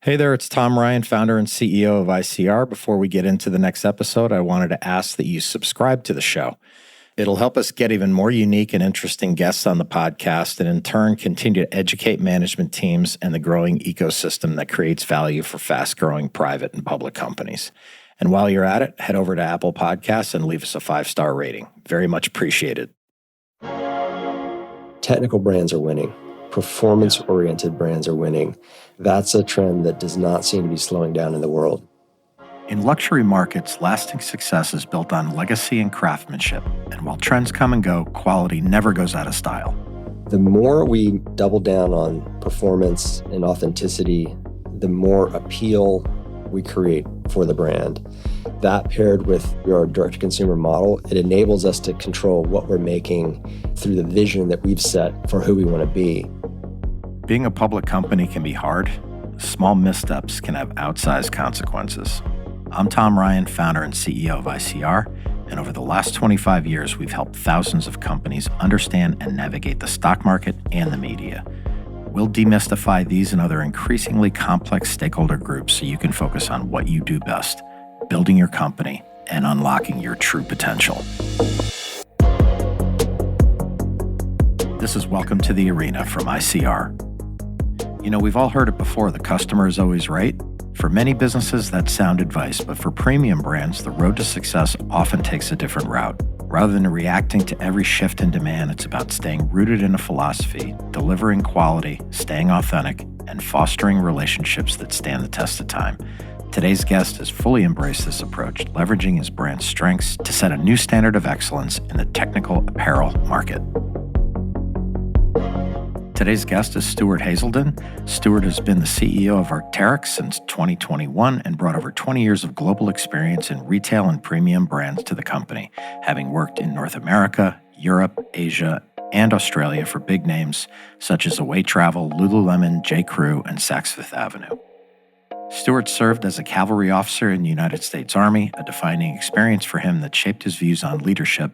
Hey there, it's Tom Ryan, founder and CEO of ICR. Before we get into the next episode, I wanted to ask that you subscribe to the show. It'll help us get even more unique and interesting guests on the podcast and in turn continue to educate management teams and the growing ecosystem that creates value for fast-growing private and public companies. And while you're at it, head over to Apple Podcasts and leave us a 5-star rating. Very much appreciated. Technical brands are winning. Performance-oriented brands are winning. That's a trend that does not seem to be slowing down in the world. In luxury markets, lasting success is built on legacy and craftsmanship. And while trends come and go, quality never goes out of style. The more we double down on performance and authenticity, the more appeal we create for the brand. That paired with our direct-to-consumer model, it enables us to control what we're making through the vision that we've set for who we want to be. Being a public company can be hard. Small missteps can have outsized consequences. I'm Tom Ryan, founder and CEO of ICR, and over the last 25 years, we've helped thousands of companies understand and navigate the stock market and the media. We'll demystify these and other increasingly complex stakeholder groups so you can focus on what you do best, building your company and unlocking your true potential. This is Welcome to the Arena from ICR. You know, we've all heard it before, the customer is always right. For many businesses, that's sound advice, but for premium brands, the road to success often takes a different route. Rather than reacting to every shift in demand, it's about staying rooted in a philosophy, delivering quality, staying authentic, and fostering relationships that stand the test of time. Today's guest has fully embraced this approach, leveraging his brand's strengths to set a new standard of excellence in the technical apparel market. Today's guest is Stuart Haselden. Stuart has been the CEO of Arc'teryx since 2021 and brought over 20 years of global experience in retail and premium brands to the company, having worked in North America, Europe, Asia, and Australia for big names such as Away Travel, Lululemon, J.Crew, and Saks Fifth Avenue. Stuart served as a Cavalry Officer in the United States Army, a defining experience for him that shaped his views on leadership.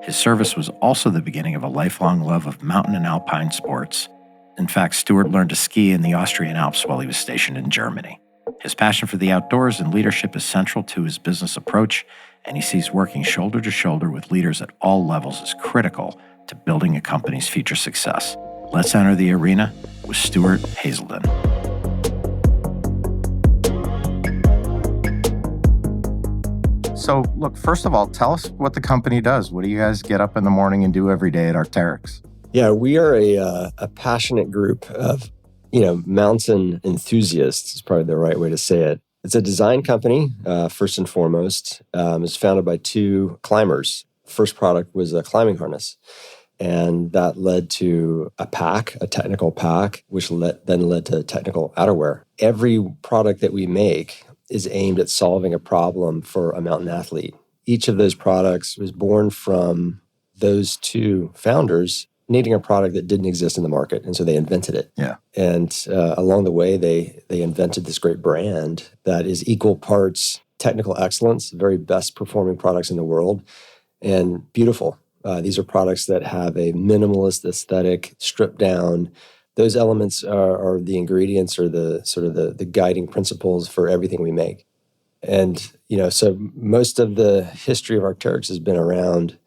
His service was also the beginning of a lifelong love of mountain and alpine sports. In fact, Stuart learned to ski in the Austrian Alps while he was stationed in Germany. His passion for the outdoors and leadership is central to his business approach, and he sees working shoulder to shoulder with leaders at all levels as critical to building a company's future success. Let's enter the arena with Stuart Haselden. So, look, first of all, tell us what the company does. What do you guys get up in the morning and do every day at Arc'teryx? Yeah, we are a passionate group of, mountain enthusiasts is probably the right way to say it. It's a design company, first and foremost. It's founded by two climbers. First product was a climbing harness. And that led to a technical pack, which then led to technical outerwear. Every product that we make is aimed at solving a problem for a mountain athlete. Each of those products was born from those two founders needing a product that didn't exist in the market, and so they invented it. Yeah. And along the way, they invented this great brand that is equal parts technical excellence, very best performing products in the world, and beautiful. These are products that have a minimalist aesthetic, stripped down. Those elements are the ingredients or the guiding principles for everything we make. And, so most of the history of Arc'teryx has been around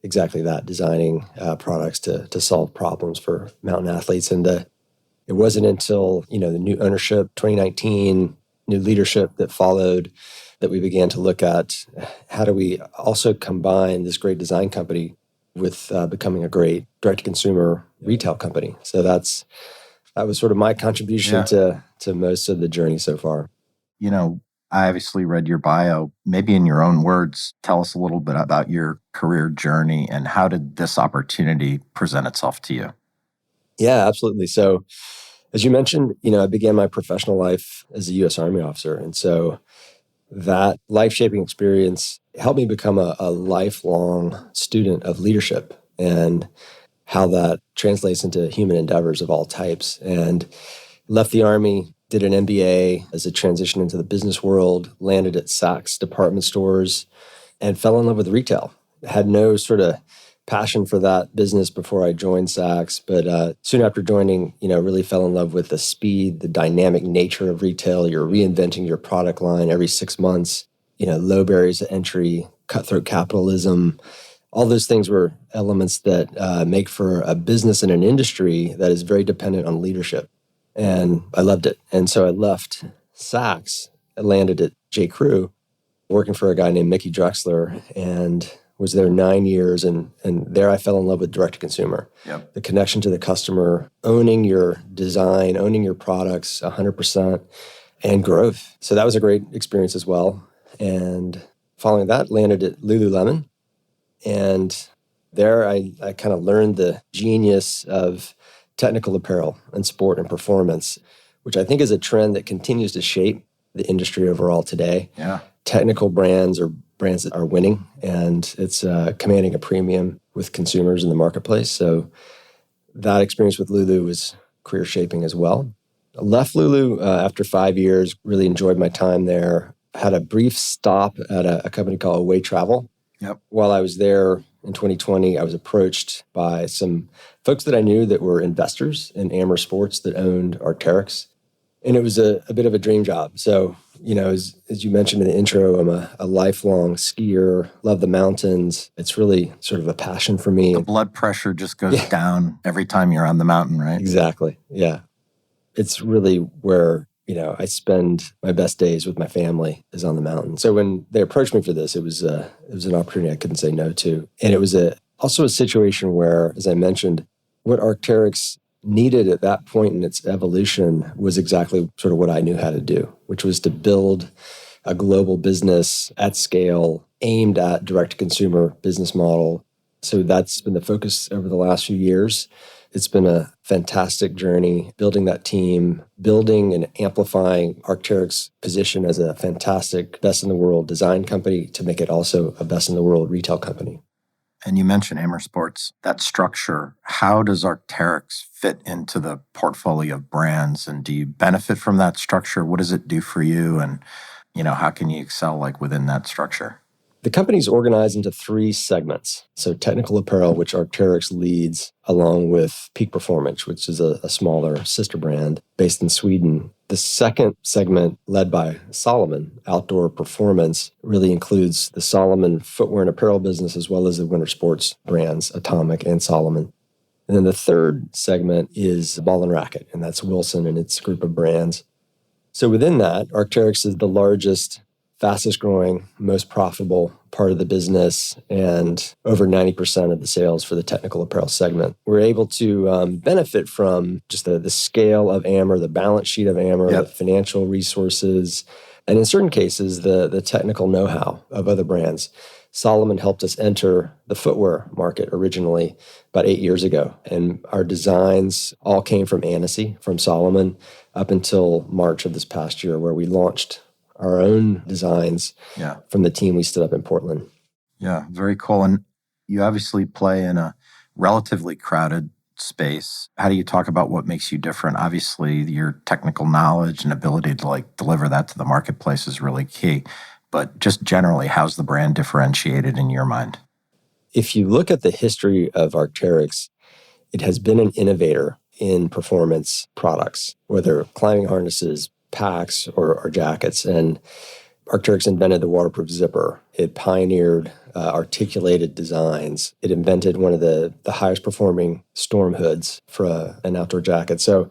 exactly that, designing products to solve problems for mountain athletes. And it wasn't until, the new ownership, 2019, new leadership that followed, that we began to look at how do we also combine this great design company with becoming a great direct-to-consumer retail company. So that was sort of my contribution to most of the journey so far. I obviously read your bio. Maybe in your own words, tell us a little bit about your career journey and how did this opportunity present itself to you? Yeah, absolutely. So as you mentioned, I began my professional life as a U.S. Army officer. And so that life-shaping experience helped me become a lifelong student of leadership and how that translates into human endeavors of all types. And left the Army, did an MBA as a transition into the business world, landed at Saks department stores, and fell in love with retail. Had no sort of passion for that business before I joined Saks. But soon after joining, really fell in love with the speed, the dynamic nature of retail. You're reinventing your product line every 6 months, low barriers to entry, cutthroat capitalism. All those things were elements that make for a business and an industry that is very dependent on leadership. And I loved it. And so I left Saks, I landed at J.Crew, working for a guy named Mickey Drexler, and was there 9 years. And there I fell in love with direct-to-consumer. Yep. The connection to the customer, owning your design, owning your products 100%, and growth. So that was a great experience as well. And following that, landed at Lululemon. And there I kind of learned the genius of technical apparel and sport and performance, which I think is a trend that continues to shape the industry overall today. Yeah. Technical brands are brands that are winning, and it's commanding a premium with consumers in the marketplace. So that experience with Lulu was career shaping as well. I left Lulu after 5 years, really enjoyed my time there. Had a brief stop at a company called Away Travel. Yep. While I was there in 2020, I was approached by some folks that I knew that were investors in Amer Sports that owned Arc'teryx. And it was a bit of a dream job. So, as you mentioned in the intro, I'm a lifelong skier, love the mountains. It's really sort of a passion for me. The blood pressure just goes down every time you're on the mountain, right? Exactly. Yeah. It's really where, I spend my best days with my family is on the mountain. So when they approached me for this, it was an opportunity I couldn't say no to. And it was also a situation where, as I mentioned, what Arc'teryx needed at that point in its evolution was exactly sort of what I knew how to do, which was to build a global business at scale aimed at direct-to-consumer business model. So that's been the focus over the last few years. It's been a fantastic journey building that team, building and amplifying Arc'teryx's position as a fantastic best-in-the-world design company to make it also a best-in-the-world retail company. And you mentioned Amer Sports, that structure. How does Arc'teryx fit into the portfolio of brands? And do you benefit from that structure? What does it do for you? And, how can you excel within that structure? The company's organized into 3 segments. So technical apparel, which Arc'teryx leads, along with Peak Performance, which is a smaller sister brand based in Sweden. The second segment, led by Salomon, outdoor performance, really includes the Salomon footwear and apparel business, as well as the winter sports brands, Atomic and Salomon. And then the third segment is Ball and Racket, and that's Wilson and its group of brands. So within that, Arc'teryx is the largest, fastest growing, most profitable part of the business, and over 90% of the sales for the technical apparel segment. We're able to benefit from just the scale of Amer, the balance sheet of Amer, the financial resources, and in certain cases, the technical know-how of other brands. Salomon helped us enter the footwear market originally about 8 years ago. And our designs all came from Annecy, from Salomon, up until March of this past year, where we launched our own designs from the team we stood up in Portland. Yeah, very cool. And you obviously play in a relatively crowded space. How do you talk about what makes you different? Obviously, your technical knowledge and ability to deliver that to the marketplace is really key. But just generally, how's the brand differentiated in your mind? If you look at the history of Arc'teryx, it has been an innovator in performance products, whether climbing harnesses, packs, or jackets. And Arc'teryx invented the waterproof zipper. It pioneered articulated designs. It invented one of the highest performing storm hoods for an outdoor jacket. So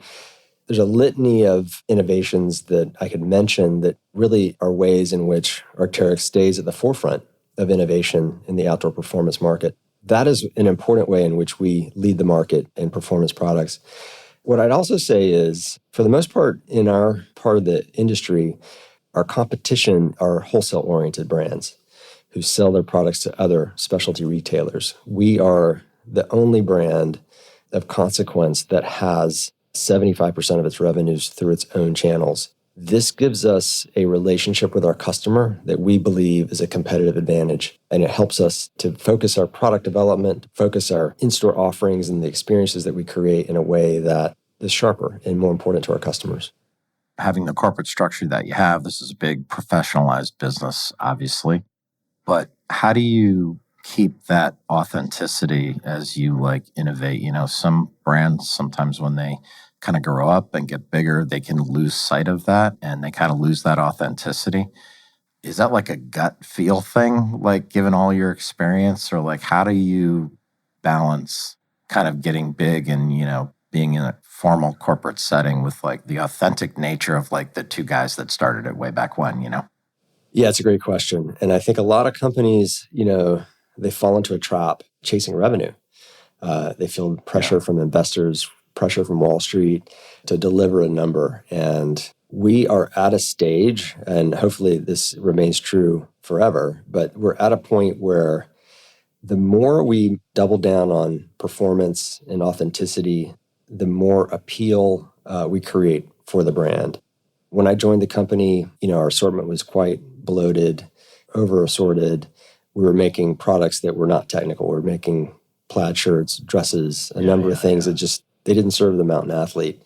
there's a litany of innovations that I could mention that really are ways in which Arc'teryx stays at the forefront of innovation in the outdoor performance market. That is an important way in which we lead the market in performance products. What I'd also say is, for the most part, in our part of the industry, our competition are wholesale-oriented brands who sell their products to other specialty retailers. We are the only brand of consequence that has 75% of its revenues through its own channels. This gives us a relationship with our customer that we believe is a competitive advantage, and it helps us to focus our product development, focus our in-store offerings and the experiences that we create in a way that is sharper and more important to our customers. Having the corporate structure that you have, this is a big professionalized business, obviously. But how do you keep that authenticity as you like innovate? Some brands, sometimes when they kind of grow up and get bigger, they can lose sight of that and they kind of lose that authenticity. Is that like a gut feel thing, like given all your experience, or like how do you balance kind of getting big and, being in a formal corporate setting with like the authentic nature of like the two guys that started it way back when? Yeah, it's a great question. And I think a lot of companies, they fall into a trap chasing revenue. They feel pressure from investors, pressure from Wall Street to deliver a number. And we are at a stage, and hopefully this remains true forever, but we're at a point where the more we double down on performance and authenticity, the more appeal we create for the brand. When I joined the company, our assortment was quite bloated, over assorted. We were making products that were not technical. We were making plaid shirts, dresses, a number of things that just, they didn't serve the mountain athlete.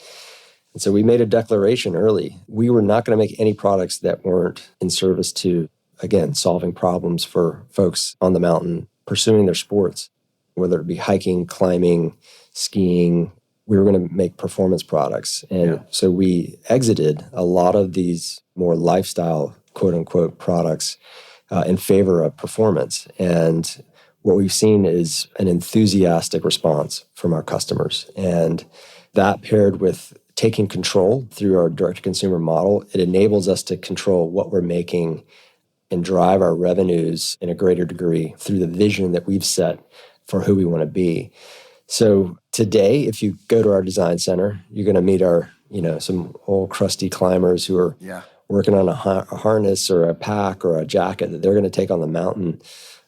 And so we made a declaration early. We were not going to make any products that weren't in service to, again, solving problems for folks on the mountain, pursuing their sports, whether it be hiking, climbing, skiing. We were going to make performance products. And so we exited a lot of these more lifestyle, quote unquote, products in favor of performance. And what we've seen is an enthusiastic response from our customers. And that paired with taking control through our direct-to-consumer model, it enables us to control what we're making and drive our revenues in a greater degree through the vision that we've set for who we want to be. So today, if you go to our design center, you're going to meet our, some old crusty climbers who are working on a harness or a pack or a jacket that they're going to take on the mountain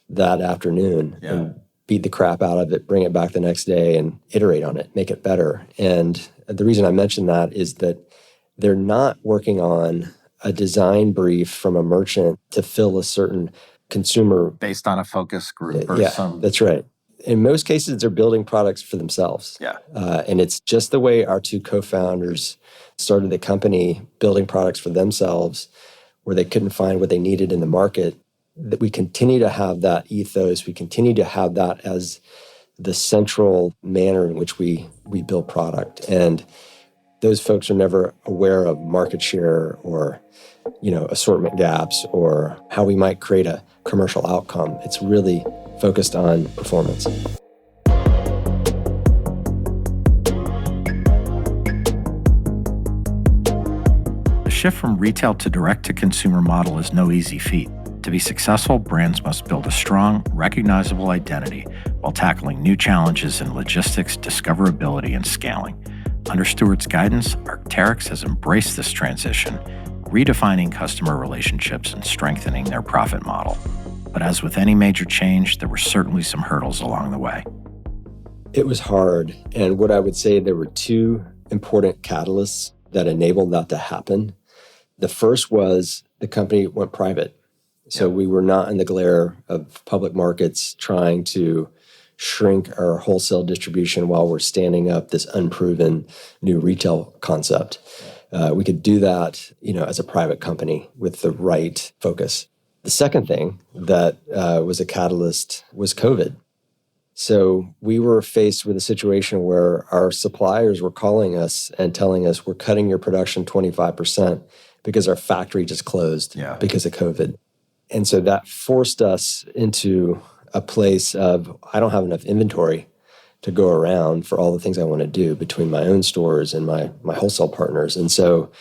that afternoon and beat the crap out of it, bring it back the next day and iterate on it, make it better. And the reason I mention that is that they're not working on a design brief from a merchant to fill a certain consumer. Based on a focus group or some. That's right. In most cases, they're building products for themselves. And it's just the way our two co-founders started the company, building products for themselves, where they couldn't find what they needed in the market. That we continue to have that ethos. We continue to have that as the central manner in which we build product. And those folks are never aware of market share or, assortment gaps or how we might create a commercial outcome. It's really focused on performance. The shift from retail to direct-to-consumer model is no easy feat. To be successful, brands must build a strong, recognizable identity while tackling new challenges in logistics, discoverability, and scaling. Under Stuart's guidance, Arc'teryx has embraced this transition, redefining customer relationships and strengthening their profit model. But as with any major change, there were certainly some hurdles along the way. It was hard. And what I would say, there were two important catalysts that enabled that to happen. The first was the company went private. So we were not in the glare of public markets trying to shrink our wholesale distribution while we're standing up this unproven new retail concept. We could do that, as a private company with the right focus. The second thing that was a catalyst was COVID. So we were faced with a situation where our suppliers were calling us and telling us, we're cutting your production 25% because our factory just closed because of COVID. And so that forced us into a place of, I don't have enough inventory to go around for all the things I want to do between my own stores and my wholesale partners. And so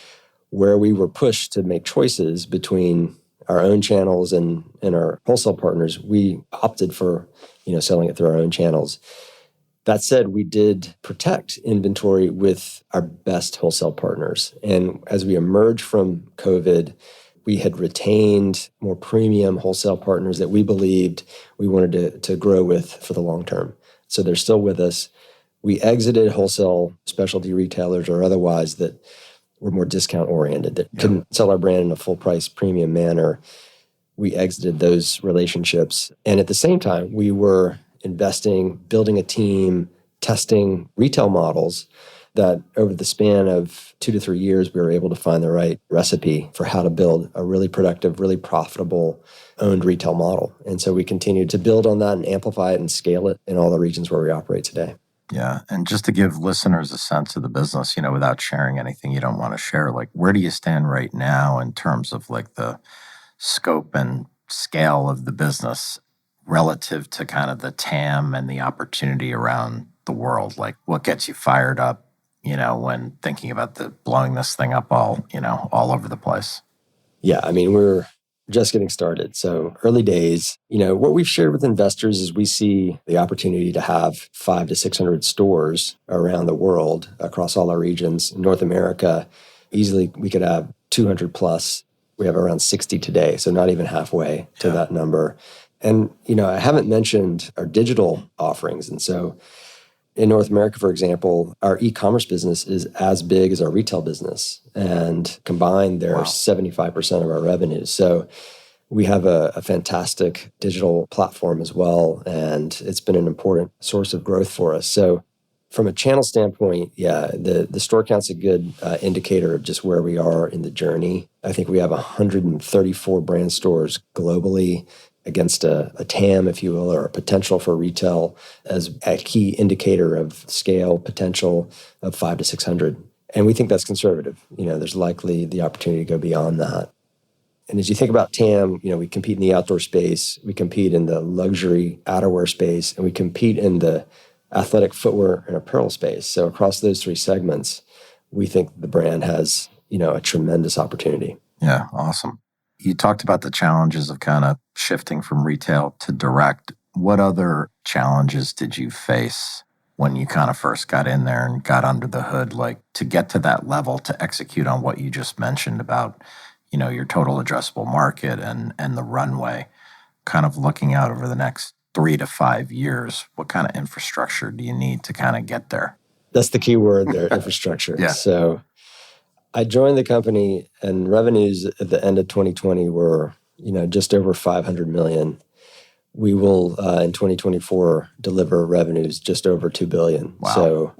where we were pushed to make choices between our own channels and our wholesale partners, we opted for, selling it through our own channels. That said, we did protect inventory with our best wholesale partners. And as we emerged from COVID, we had retained more premium wholesale partners that we believed we wanted to grow with for the long term. So they're still with us. We exited wholesale specialty retailers or otherwise that were more discount oriented, that couldn't sell our brand in a full price premium manner. We exited those relationships. And at the same time, we were investing, building a team, testing retail models that over the span of 2 to 3 years, we were able to find the right recipe for how to build a really productive, really profitable owned retail model. And so we continued to build on that and amplify it and scale it in all the regions where we operate today. Yeah. And just to give listeners a sense of the business, without sharing anything you don't want to share, like where do you stand right now in terms of like the scope and scale of the business relative to kind of the TAM and the opportunity around the world? Like what gets you fired up, when thinking about blowing this thing up all over the place? Yeah, I mean, we're just getting started. So early days, what we've shared with investors is we see the opportunity to have 500 to 600 stores around the world across all our regions. In North America, easily we could have 200 plus. We have around 60 today, so not even halfway to that number. And, I haven't mentioned our digital offerings. And so in North America, for example, our e-commerce business is as big as our retail business. And combined, they're 75% of our revenues. So we have a fantastic digital platform as well. And it's been an important source of growth for us. So from a channel standpoint, the store count's a good indicator of just where we are in the journey. I think we have 134 brand stores globally against a TAM, if you will, or a potential for retail as a key indicator of scale potential of 500 to 600. And we think that's conservative. There's likely the opportunity to go beyond that. And as you think about TAM, we compete in the outdoor space, we compete in the luxury outerwear space, and we compete in the athletic footwear and apparel space. So across those three segments, we think the brand has, a tremendous opportunity. Yeah, awesome. You talked about the challenges of kind of shifting from retail to direct. What other challenges did you face when you kind of first got in there and got under the hood, like to get to that level to execute on what you just mentioned about, your total addressable market and the runway, kind of looking out over the next 3 to 5 years? What kind of infrastructure do you need to kind of get there? That's the key word there, infrastructure. Yeah. So I joined the company and revenues at the end of 2020 were, just over 500 million. We will, in 2024, deliver revenues just over 2 billion. Wow. So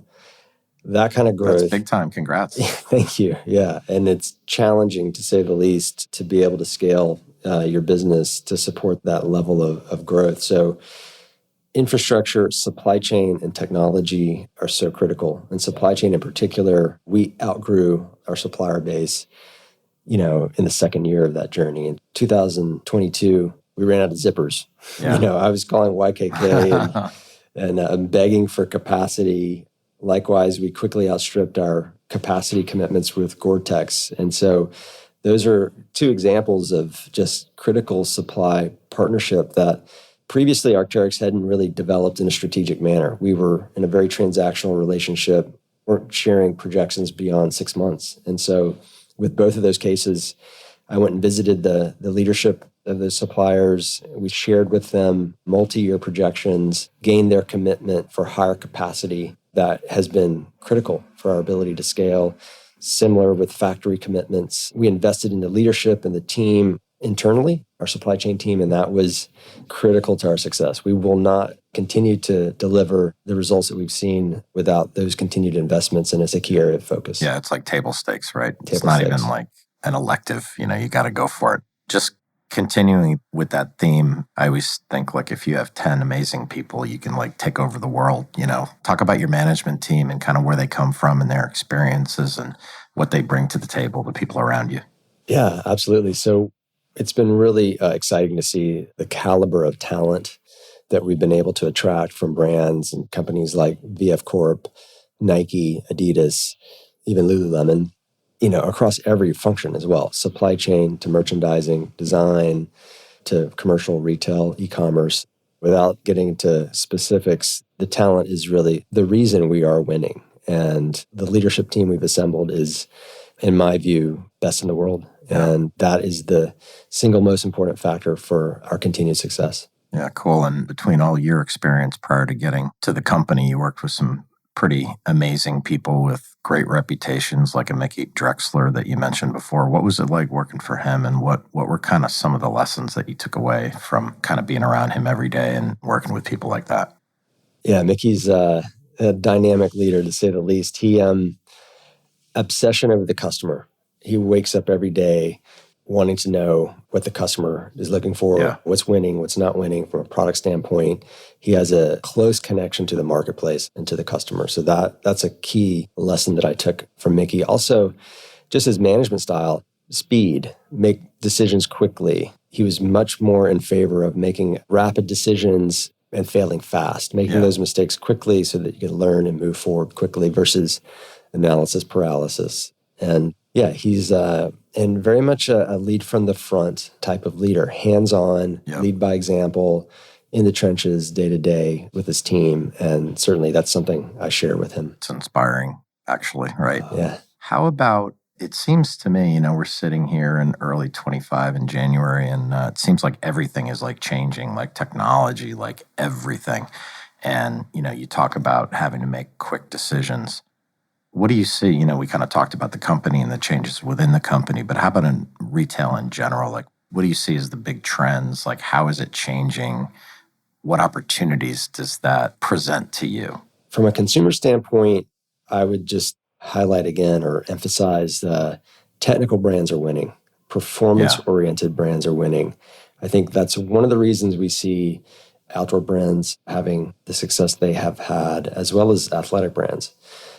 that kind of growth. That's big time. Congrats. Thank you. Yeah. And it's challenging, to say the least, to be able to scale your business to support that level of growth. So infrastructure, supply chain, and technology are so critical. And supply chain in particular, we outgrew our supplier base, in the second year of that journey. In 2022, we ran out of zippers. Yeah. I was calling YKK and begging for capacity. Likewise, we quickly outstripped our capacity commitments with Gore-Tex. And so those are two examples of just critical supply partnership that previously Arc'teryx hadn't really developed in a strategic manner. We were in a very transactional relationship, weren't sharing projections beyond 6 months. And so with both of those cases, I went and visited the leadership of the suppliers. We shared with them multi-year projections, gained their commitment for higher capacity. That has been critical for our ability to scale. Similar with factory commitments. We invested in the leadership and the team internally, our supply chain team, and that was critical to our success. We will not continue to deliver the results that we've seen without those continued investments, and it's a key area of focus. Yeah, it's like table stakes, right? It's not even like an elective, you got to go for it. Just continuing with that theme, I always think like if you have 10 amazing people, you can like take over the world, Talk about your management team and kind of where they come from and their experiences and what they bring to the table, the people around you. Yeah, absolutely. So it's been really exciting to see the caliber of talent that we've been able to attract from brands and companies like VF Corp, Nike, Adidas, even Lululemon, across every function as well. Supply chain to merchandising, design to commercial, retail, e-commerce. Without getting into specifics, the talent is really the reason we are winning. And the leadership team we've assembled is, in my view, best in the world. Yeah. And that is the single most important factor for our continued success. Yeah, cool. And between all your experience prior to getting to the company, you worked with some pretty amazing people with great reputations, like a Mickey Drexler that you mentioned before. What was it like working for him, and what were kind of some of the lessons that you took away from kind of being around him every day and working with people like that? Yeah, Mickey's a dynamic leader, to say the least. He obsession over the customer. He wakes up every day wanting to know what the customer is looking for, what's winning, what's not winning from a product standpoint. He has a close connection to the marketplace and to the customer. So that's a key lesson that I took from Mickey. Also, just his management style, speed, make decisions quickly. He was much more in favor of making rapid decisions and failing fast, making those mistakes quickly so that you can learn and move forward quickly versus analysis paralysis. And he's and very much a lead from the front type of leader, hands-on, lead by example, in the trenches day to day with his team. And certainly that's something I share with him. It's inspiring, actually, right? Yeah. How about, it seems to me, we're sitting here in early 25 in January, and it seems like everything is like changing, like technology, like everything. And, you talk about having to make quick decisions. What do you see? We kind of talked about the company and the changes within the company, but how about in retail in general? Like, what do you see as the big trends? Like, how is it changing? What opportunities does that present to you? From a consumer standpoint, I would just highlight again or emphasize technical brands are winning. Performance-oriented brands are winning. I think that's one of the reasons we see outdoor brands having the success they have had, as well as athletic brands.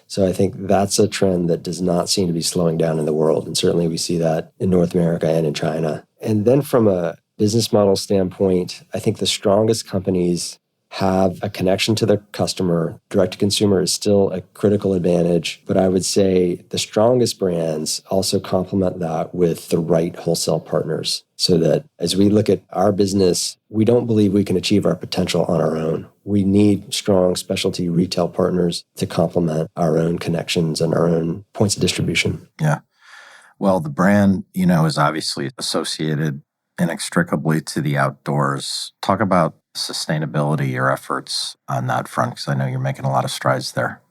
So I think that's a trend that does not seem to be slowing down in the world. And certainly we see that in North America and in China. And then from a business model standpoint, I think the strongest companies have a connection to their customer. Direct to consumer is still a critical advantage, but I would say the strongest brands also complement that with the right wholesale partners, so that as we look at our business, we don't believe we can achieve our potential on our own. We need strong specialty retail partners to complement our own connections and our own points of distribution. Yeah. Well, the brand, is obviously associated inextricably to the outdoors. Talk about sustainability, your efforts on that front, because I know you're making a lot of strides there.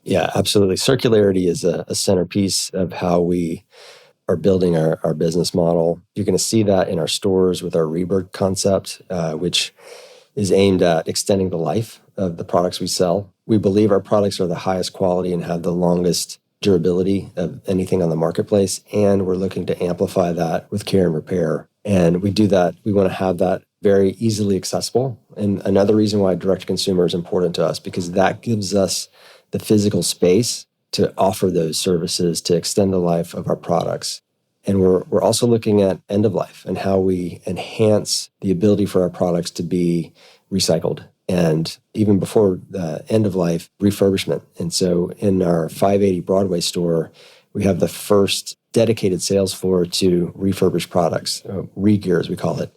Yeah, absolutely. Circularity is a centerpiece of how we are building our business model. You're going to see that in our stores with our Rebirth concept, which is aimed at extending the life of the products we sell. We believe our products are the highest quality and have the longest durability of anything on the marketplace, and we're looking to amplify that with care and repair. And we do that. We want to have that very easily accessible. And another reason why direct-to-consumer is important to us, because that gives us the physical space to offer those services to extend the life of our products. And we're also looking at end of life and how we enhance the ability for our products to be recycled. And even before the end of life, refurbishment. And so in our 580 Broadway store, we have the first dedicated sales floor to refurbished products, re-gear as we call it.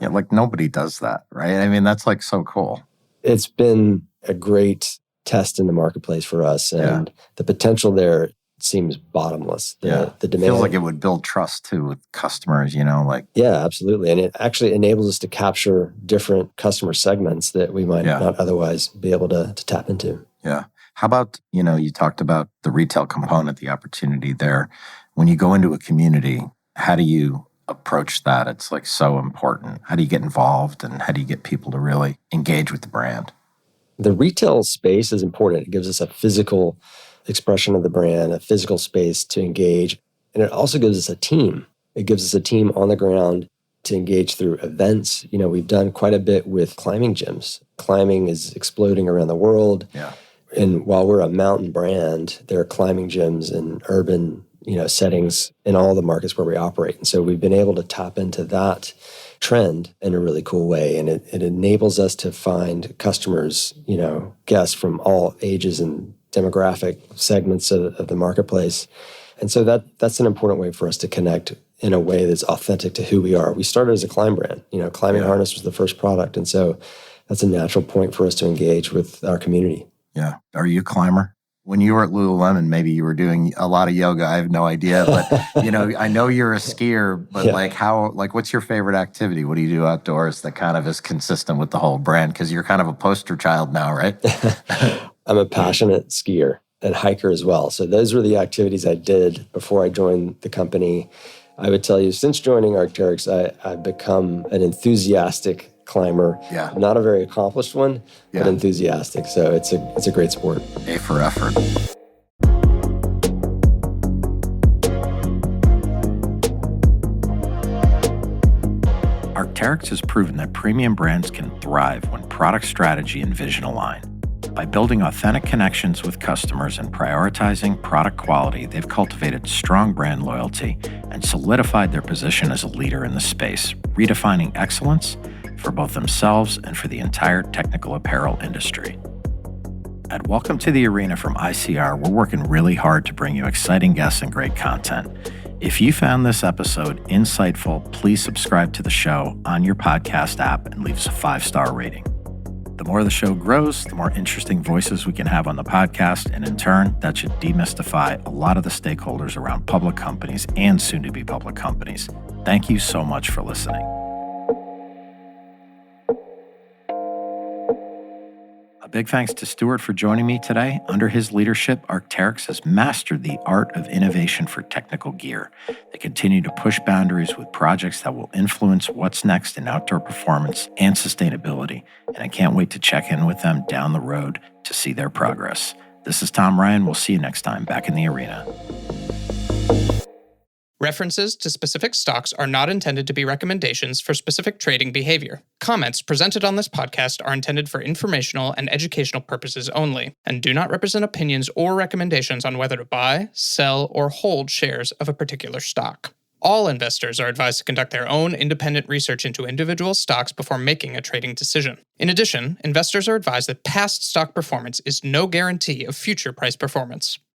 Yeah, like nobody does that, right? I mean, that's like so cool. It's been a great test in the marketplace for us, and the potential there seems bottomless. The demand feels like it would build trust too with customers, Yeah, absolutely. And it actually enables us to capture different customer segments that we might not otherwise be able to tap into. Yeah. How about, you talked about the retail component, the opportunity there. When you go into a community, how do you approach that? It's like so important. How do you get involved, and how do you get people to really engage with the brand? The retail space is important. It gives us a physical expression of the brand, a physical space to engage. And it also gives us a team. It gives us a team on the ground to engage through events. We've done quite a bit with climbing gyms. Climbing is exploding around the world. Yeah. And while we're a mountain brand, there are climbing gyms in urban, settings in all the markets where we operate. And so we've been able to tap into that trend in a really cool way. And it enables us to find customers, guests from all ages and demographic segments of the marketplace. And so that's an important way for us to connect in a way that's authentic to who we are. We started as a climb brand. Climbing harness was the first product. And so that's a natural point for us to engage with our community. Yeah. Are you a climber? When you were at Lululemon, maybe you were doing a lot of yoga. I have no idea. But, I know you're a skier, but what's your favorite activity? What do you do outdoors that kind of is consistent with the whole brand? Because you're kind of a poster child now, right? I'm a passionate skier and hiker as well. So those were the activities I did before I joined the company. I would tell you, since joining Arc'teryx, I've become an enthusiastic climber. Yeah. Not a very accomplished one, Yeah. but enthusiastic. So it's a great sport. A for effort. Arc'teryx has proven that premium brands can thrive when product strategy and vision align. By building authentic connections with customers and prioritizing product quality, they've cultivated strong brand loyalty and solidified their position as a leader in the space, redefining excellence for both themselves and for the entire technical apparel industry. At Welcome to the Arena from ICR, we're working really hard to bring you exciting guests and great content. If you found this episode insightful, please subscribe to the show on your podcast app and leave us a 5-star rating. The more the show grows, the more interesting voices we can have on the podcast, and in turn, that should demystify a lot of the stakeholders around public companies and soon-to-be public companies. Thank you so much for listening. A big thanks to Stuart for joining me today. Under his leadership, Arc'teryx has mastered the art of innovation for technical gear. They continue to push boundaries with projects that will influence what's next in outdoor performance and sustainability, and I can't wait to check in with them down the road to see their progress. This is Tom Ryan. We'll see you next time back in the arena. References to specific stocks are not intended to be recommendations for specific trading behavior. Comments presented on this podcast are intended for informational and educational purposes only, and do not represent opinions or recommendations on whether to buy, sell, or hold shares of a particular stock. All investors are advised to conduct their own independent research into individual stocks before making a trading decision. In addition, investors are advised that past stock performance is no guarantee of future price performance.